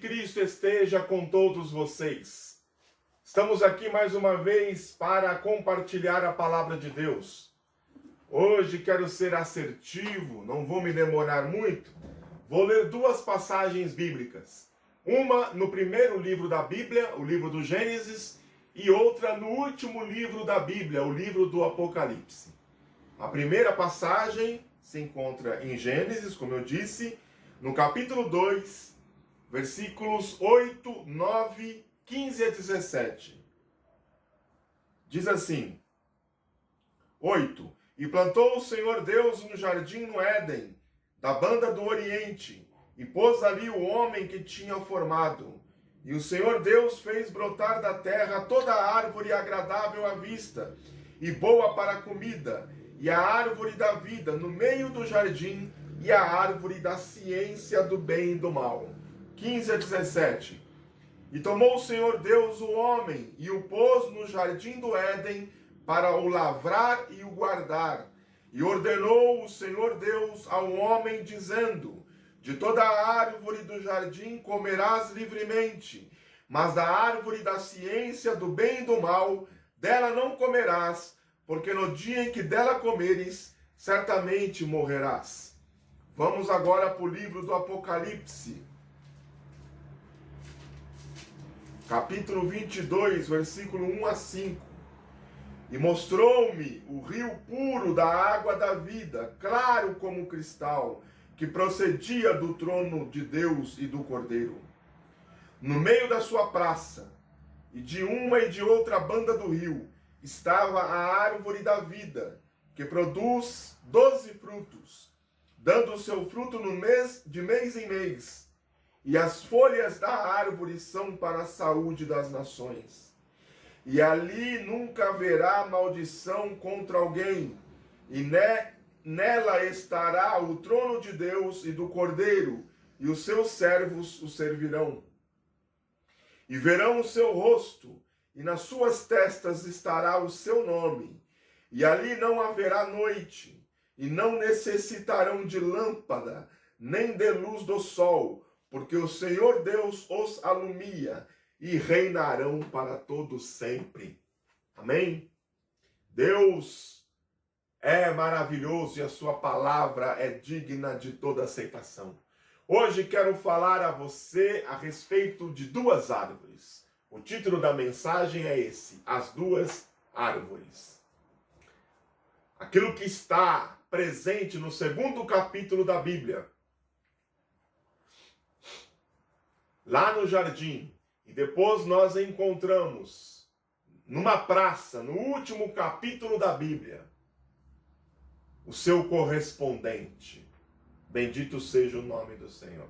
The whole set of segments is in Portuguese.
Cristo esteja com todos vocês. Estamos aqui mais uma vez para compartilhar a palavra de Deus. Hoje quero ser assertivo, não vou me demorar muito. Vou ler duas passagens bíblicas. Uma no primeiro livro da Bíblia, o livro do Gênesis, e outra no último livro da Bíblia, o livro do Apocalipse. A primeira passagem se encontra em Gênesis, como eu disse, no capítulo 2, versículos 8, 9, 15 a 17. Diz assim: 8. E plantou o Senhor Deus um jardim no Éden, da banda do Oriente, e pôs ali o homem que tinha formado. E o Senhor Deus fez brotar da terra toda árvore agradável à vista, e boa para a comida, e a árvore da vida no meio do jardim, e a árvore da ciência do bem e do mal. 15 a 17. E tomou o Senhor Deus o homem, e o pôs no jardim do Éden, para o lavrar e o guardar. E ordenou o Senhor Deus ao homem, dizendo: de toda a árvore do jardim comerás livremente, mas da árvore da ciência do bem e do mal, dela não comerás, porque no dia em que dela comeres, certamente morrerás. Vamos agora para o livro do Apocalipse. Capítulo 22, versículo 1 a 5. E mostrou-me o rio puro da água da vida, claro como cristal, que procedia do trono de Deus e do Cordeiro. No meio da sua praça, e de uma e de outra banda do rio, estava a árvore da vida, que produz 12 frutos, dando o seu fruto de mês em mês. E as folhas da árvore são para a saúde das nações. E ali nunca haverá maldição contra alguém, e nela estará o trono de Deus e do Cordeiro, e os seus servos o servirão. E verão o seu rosto, e nas suas testas estará o seu nome. E ali não haverá noite, e não necessitarão de lâmpada, nem de luz do sol, porque o Senhor Deus os alumia, e reinarão para todos sempre. Amém? Deus é maravilhoso e a sua palavra é digna de toda aceitação. Hoje quero falar a você a respeito de duas árvores. O título da mensagem é esse: As Duas Árvores. Aquilo que está presente no segundo capítulo da Bíblia, lá no jardim. E depois nós encontramos numa praça, no último capítulo da Bíblia, o seu correspondente. Bendito seja o nome do Senhor.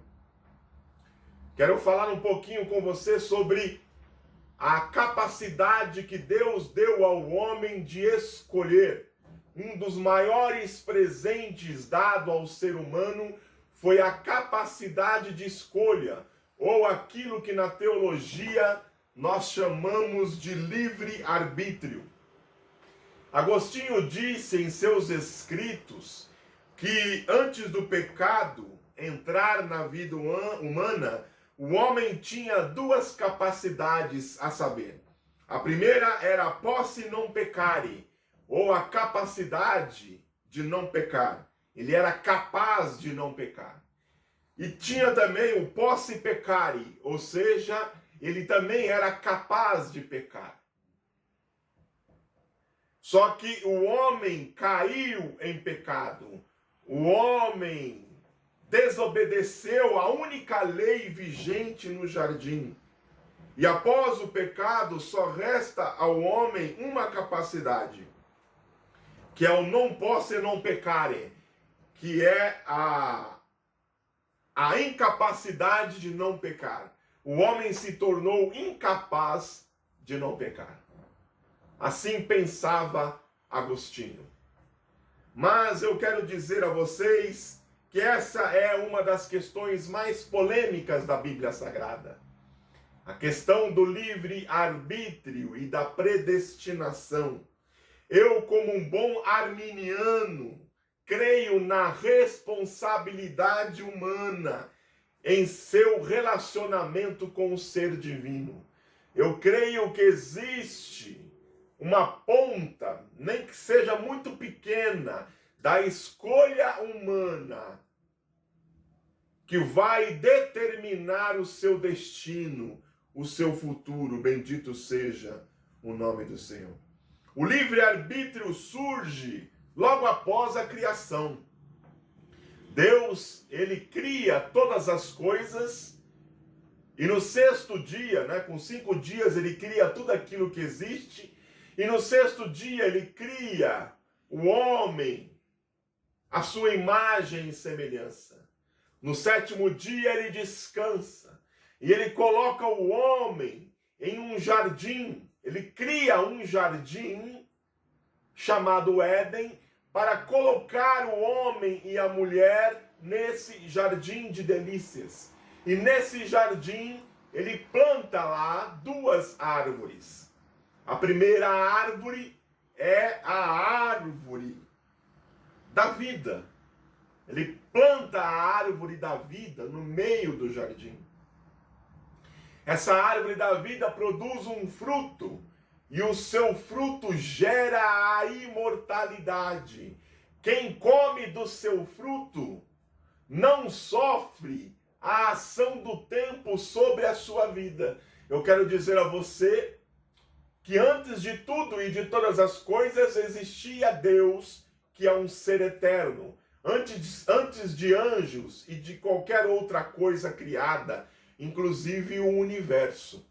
Quero falar um pouquinho com você sobre a capacidade que Deus deu ao homem de escolher. Um dos maiores presentes dado ao ser humano foi a capacidade de escolha, ou aquilo que na teologia nós chamamos de livre-arbítrio. Agostinho disse em seus escritos que antes do pecado entrar na vida humana, o homem tinha duas capacidades a saber. A primeira era a posse non peccare, ou a capacidade de não pecar. Ele era capaz de não pecar. E tinha também o posse peccare, ou seja, ele também era capaz de pecar. Só que o homem caiu em pecado. O homem desobedeceu a única lei vigente no jardim. E após o pecado, só resta ao homem uma capacidade, que é o non posse non peccare, que é a incapacidade de não pecar. O homem se tornou incapaz de não pecar. Assim pensava Agostinho. Mas eu quero dizer a vocês que essa é uma das questões mais polêmicas da Bíblia Sagrada. A questão do livre-arbítrio e da predestinação. Eu, como um bom arminiano, creio na responsabilidade humana em seu relacionamento com o ser divino. Eu creio que existe uma ponta, nem que seja muito pequena, da escolha humana que vai determinar o seu destino, o seu futuro. Bendito seja o nome do Senhor. O livre-arbítrio surge logo após a criação. Deus, ele cria todas as coisas e no sexto dia, com 5 dias, ele cria tudo aquilo que existe e no sexto dia ele cria o homem, a sua imagem e semelhança. No sétimo dia ele descansa e ele coloca o homem em um jardim. Ele cria um jardim chamado Éden para colocar o homem e a mulher nesse jardim de delícias. E nesse jardim ele planta lá 2 árvores. A primeira árvore é a árvore da vida. Ele planta a árvore da vida no meio do jardim. Essa árvore da vida produz um fruto, e o seu fruto gera a imortalidade. Quem come do seu fruto não sofre a ação do tempo sobre a sua vida. Eu quero dizer a você que antes de tudo e de todas as coisas existia Deus, que é um ser eterno. Antes de anjos e de qualquer outra coisa criada, inclusive o universo.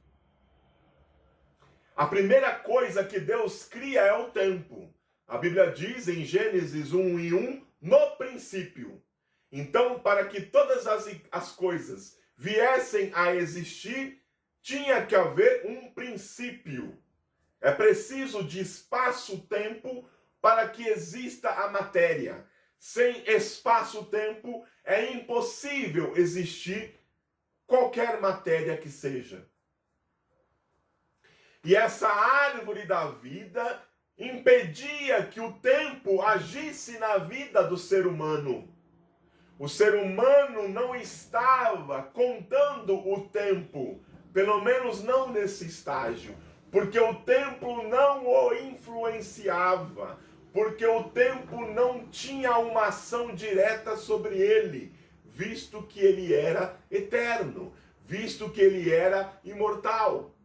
A primeira coisa que Deus cria é o tempo. A Bíblia diz em Gênesis 1:1, no princípio. Então, para que todas as coisas viessem a existir, tinha que haver um princípio. É preciso de espaço-tempo para que exista a matéria. Sem espaço-tempo é impossível existir qualquer matéria que seja. E essa árvore da vida impedia que o tempo agisse na vida do ser humano. O ser humano não estava contando o tempo, pelo menos não nesse estágio, porque o tempo não o influenciava, porque o tempo não tinha uma ação direta sobre ele, visto que ele era eterno, visto que ele era imortal.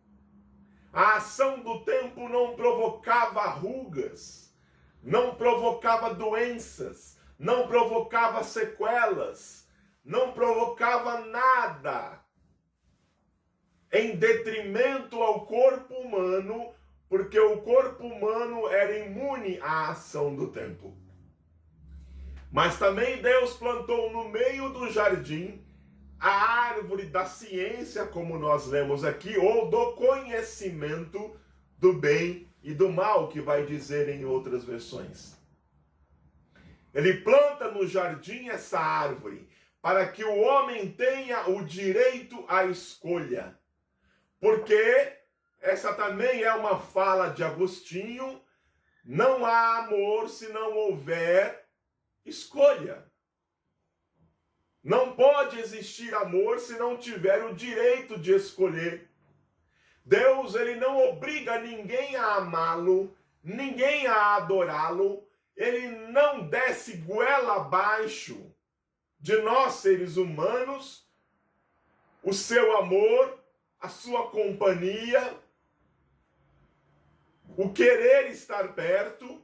A ação do tempo não provocava rugas, não provocava doenças, não provocava sequelas, não provocava nada em detrimento ao corpo humano, porque o corpo humano era imune à ação do tempo. Mas também Deus plantou no meio do jardim a árvore da ciência, como nós lemos aqui, ou do conhecimento do bem e do mal, que vai dizer em outras versões. Ele planta no jardim essa árvore para que o homem tenha o direito à escolha. Porque essa também é uma fala de Agostinho: não há amor se não houver escolha. Não pode existir amor se não tiver o direito de escolher. Deus, ele não obriga ninguém a amá-lo, ninguém a adorá-lo. Ele não desce goela abaixo de nós, seres humanos, o seu amor, a sua companhia, o querer estar perto.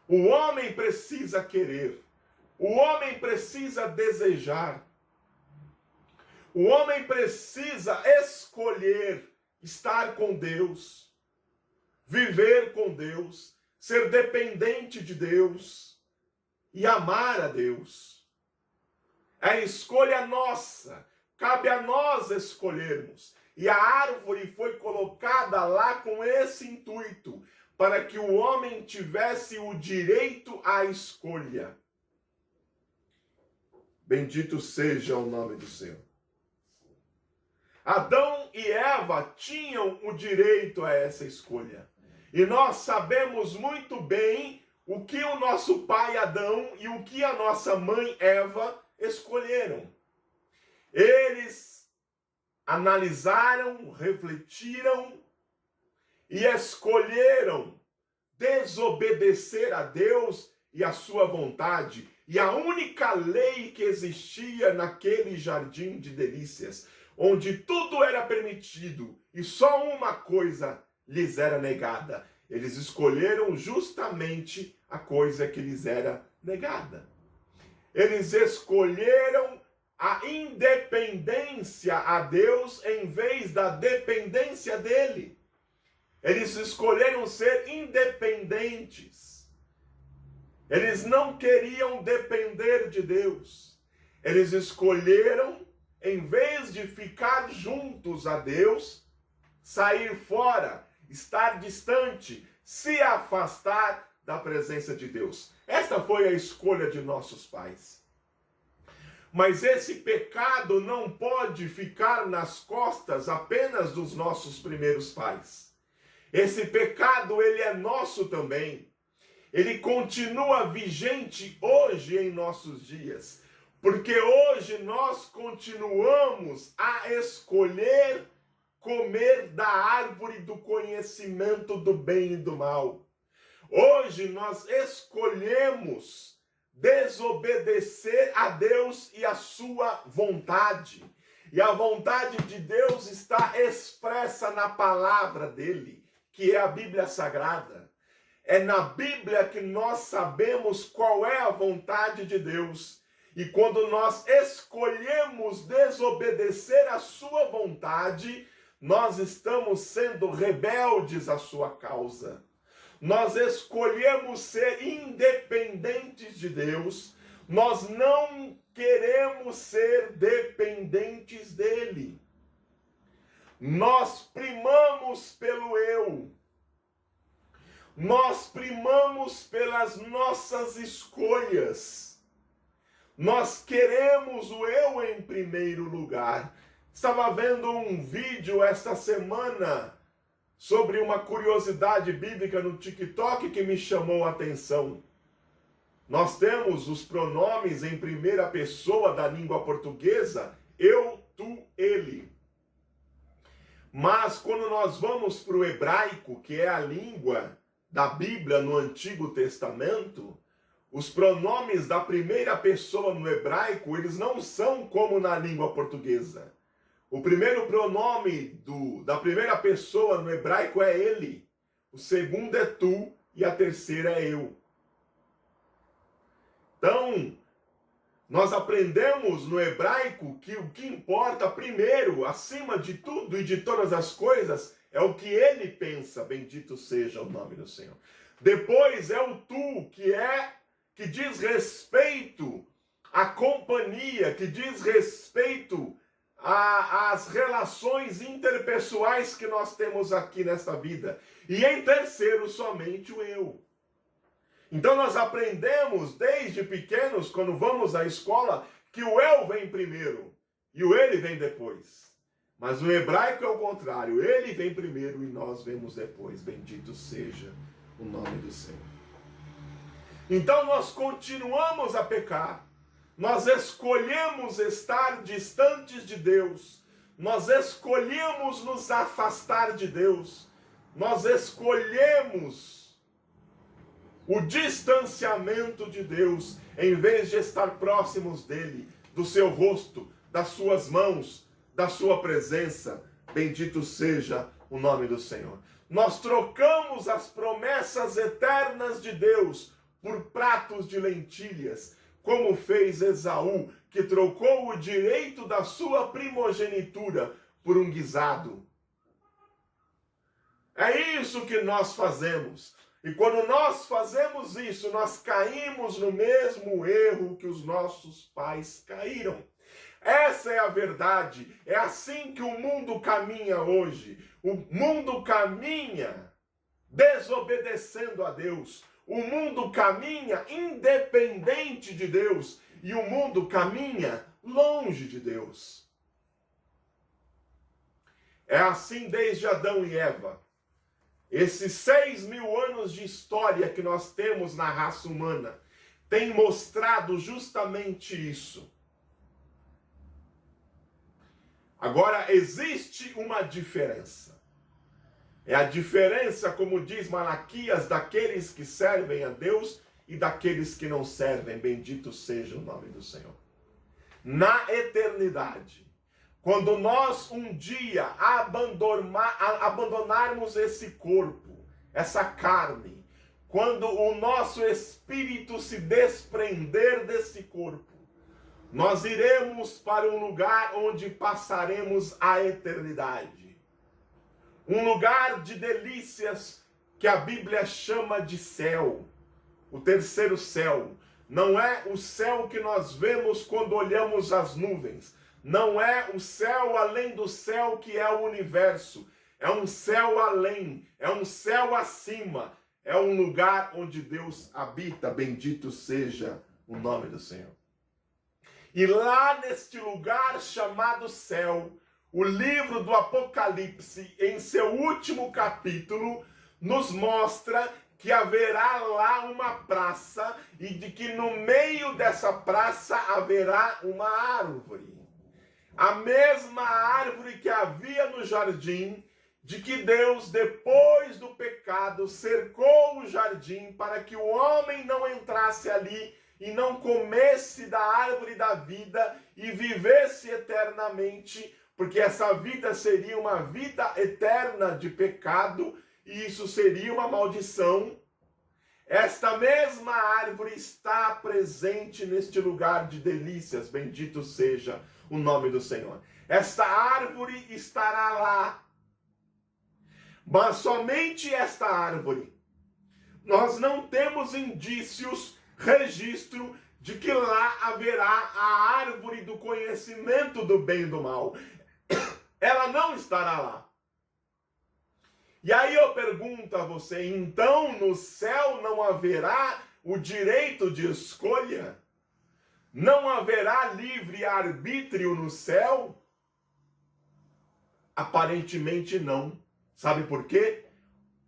O homem precisa querer. O homem precisa desejar. O homem precisa escolher estar com Deus, viver com Deus, ser dependente de Deus e amar a Deus. É escolha nossa, cabe a nós escolhermos. E a árvore foi colocada lá com esse intuito, para que o homem tivesse o direito à escolha. Bendito seja o nome do Senhor. Adão e Eva tinham o direito a essa escolha. E nós sabemos muito bem o que o nosso pai Adão e o que a nossa mãe Eva escolheram. Eles analisaram, refletiram e escolheram desobedecer a Deus e a sua vontade. E a única lei que existia naquele jardim de delícias, onde tudo era permitido e só uma coisa lhes era negada. Eles escolheram justamente a coisa que lhes era negada. Eles escolheram a independência a Deus em vez da dependência dele. Eles escolheram ser independentes. Eles não queriam depender de Deus. Eles escolheram, em vez de ficar juntos a Deus, sair fora, estar distante, se afastar da presença de Deus. Esta foi a escolha de nossos pais. Mas esse pecado não pode ficar nas costas apenas dos nossos primeiros pais. Esse pecado, ele é nosso também. Ele continua vigente hoje em nossos dias. Porque hoje nós continuamos a escolher comer da árvore do conhecimento do bem e do mal. Hoje nós escolhemos desobedecer a Deus e a sua vontade. E a vontade de Deus está expressa na palavra dele, que é a Bíblia Sagrada. É na Bíblia que nós sabemos qual é a vontade de Deus. E quando nós escolhemos desobedecer a sua vontade, nós estamos sendo rebeldes à sua causa. Nós escolhemos ser independentes de Deus. Nós não queremos ser dependentes dele. Nós primamos pelo eu. Nós primamos pelas nossas escolhas. Nós queremos o eu em primeiro lugar. Estava vendo um vídeo esta semana sobre uma curiosidade bíblica no TikTok que me chamou a atenção. Nós temos os pronomes em primeira pessoa da língua portuguesa, eu, tu, ele. Mas quando nós vamos para o hebraico, que é a língua da Bíblia no Antigo Testamento, os pronomes da primeira pessoa no hebraico, eles não são como na língua portuguesa. O primeiro pronome da primeira pessoa no hebraico é ele. O segundo é tu e a terceira é eu. Então, nós aprendemos no hebraico que o que importa primeiro, acima de tudo e de todas as coisas, é o que ele pensa. Bendito seja o nome do Senhor. Depois é o tu, que diz respeito à companhia, que diz respeito às relações interpessoais que nós temos aqui nesta vida. E em terceiro, somente o eu. Então nós aprendemos desde pequenos, quando vamos à escola, que o eu vem primeiro e o ele vem depois. Mas no hebraico é o contrário. Ele vem primeiro e nós vemos depois. Bendito seja o nome do Senhor. Então nós continuamos a pecar. Nós escolhemos estar distantes de Deus. Nós escolhemos nos afastar de Deus. Nós escolhemos o distanciamento de Deus, em vez de estar próximos dele, do seu rosto, das suas mãos, da sua presença. Bendito seja o nome do Senhor. Nós trocamos as promessas eternas de Deus por pratos de lentilhas, como fez Esaú, que trocou o direito da sua primogenitura por um guisado. É isso que nós fazemos. E quando nós fazemos isso, nós caímos no mesmo erro que os nossos pais caíram. Essa é a verdade. É assim que o mundo caminha hoje. O mundo caminha desobedecendo a Deus. O mundo caminha independente de Deus. E o mundo caminha longe de Deus. É assim desde Adão e Eva. Esses 6.000 anos de história que nós temos na raça humana tem mostrado justamente isso. Agora, existe uma diferença. É a diferença, como diz Malaquias, daqueles que servem a Deus e daqueles que não servem. Bendito seja o nome do Senhor. Na eternidade, quando nós um dia abandonarmos esse corpo, essa carne, quando o nosso espírito se desprender desse corpo, nós iremos para um lugar onde passaremos a eternidade. Um lugar de delícias que a Bíblia chama de céu. O terceiro céu. Não é o céu que nós vemos quando olhamos as nuvens. Não é o céu além do céu que é o universo. É um céu além. É um céu acima. É um lugar onde Deus habita. Bendito seja o nome do Senhor. E lá neste lugar chamado céu, o livro do Apocalipse, em seu último capítulo, nos mostra que haverá lá uma praça e de que no meio dessa praça haverá uma árvore. A mesma árvore que havia no jardim, de que Deus, depois do pecado, cercou o jardim para que o homem não entrasse ali e não comesse da árvore da vida e vivesse eternamente, porque essa vida seria uma vida eterna de pecado e isso seria uma maldição. Esta mesma árvore está presente neste lugar de delícias, bendito seja o nome do Senhor. Esta árvore estará lá, mas somente esta árvore. Nós não temos indícios, registro de que lá haverá a árvore do conhecimento do bem e do mal. Ela não estará lá. E aí eu pergunto a você, então no céu não haverá o direito de escolha? Não haverá livre-arbítrio no céu? Aparentemente não. Sabe por quê?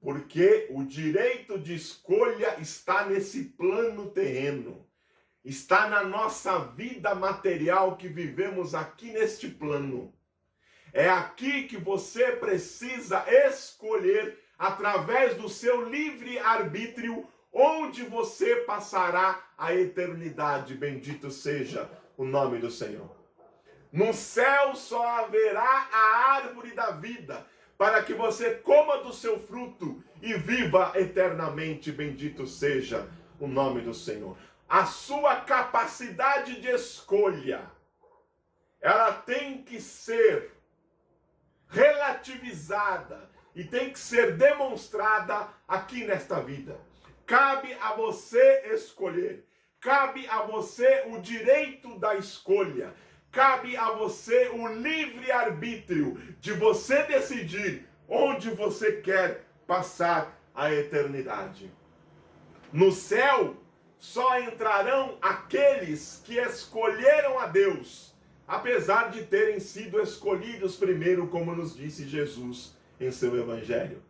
Porque o direito de escolha está nesse plano terreno. Está na nossa vida material que vivemos aqui neste plano. É aqui que você precisa escolher, através do seu livre-arbítrio, onde você passará a eternidade. Bendito seja o nome do Senhor. No céu só haverá a árvore da vida, para que você coma do seu fruto e viva eternamente. Bendito seja o nome do Senhor. A sua capacidade de escolha, ela tem que ser relativizada e tem que ser demonstrada aqui nesta vida. Cabe a você escolher. Cabe a você o direito da escolha. Cabe a você o livre-arbítrio de você decidir onde você quer passar a eternidade. No céu, só entrarão aqueles que escolheram a Deus, apesar de terem sido escolhidos primeiro, como nos disse Jesus em seu Evangelho.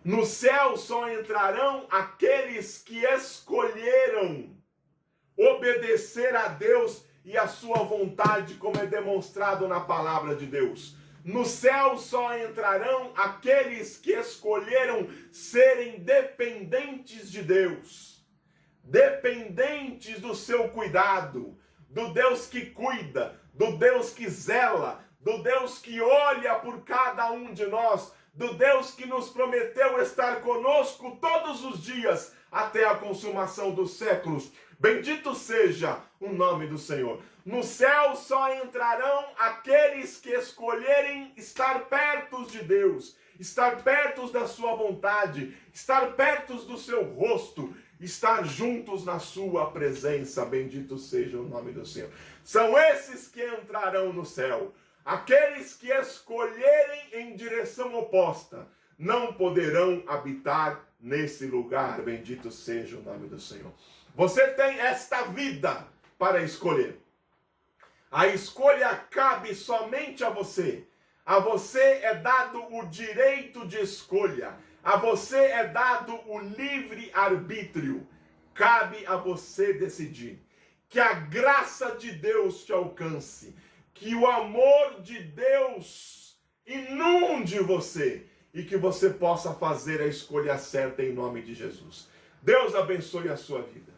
No céu só entrarão aqueles que escolheram obedecer a Deus e a sua vontade, como é demonstrado na palavra de Deus. No céu só entrarão aqueles que escolheram serem dependentes de Deus, dependentes do seu cuidado, do Deus que cuida, do Deus que zela, do Deus que olha por cada um de nós, do Deus que nos prometeu estar conosco todos os dias até a consumação dos séculos. Bendito seja o nome do Senhor. No céu só entrarão aqueles que escolherem estar perto de Deus, estar perto da sua vontade, estar perto do seu rosto, estar juntos na sua presença. Bendito seja o nome do Senhor. São esses que entrarão no céu. Aqueles que escolherem em direção oposta não poderão habitar nesse lugar. Bendito seja o nome do Senhor. Você tem esta vida para escolher. A escolha cabe somente a você. A você é dado o direito de escolha. A você é dado o livre-arbítrio. Cabe a você decidir. Que a graça de Deus te alcance. Que o amor de Deus inunde você e que você possa fazer a escolha certa em nome de Jesus. Deus abençoe a sua vida.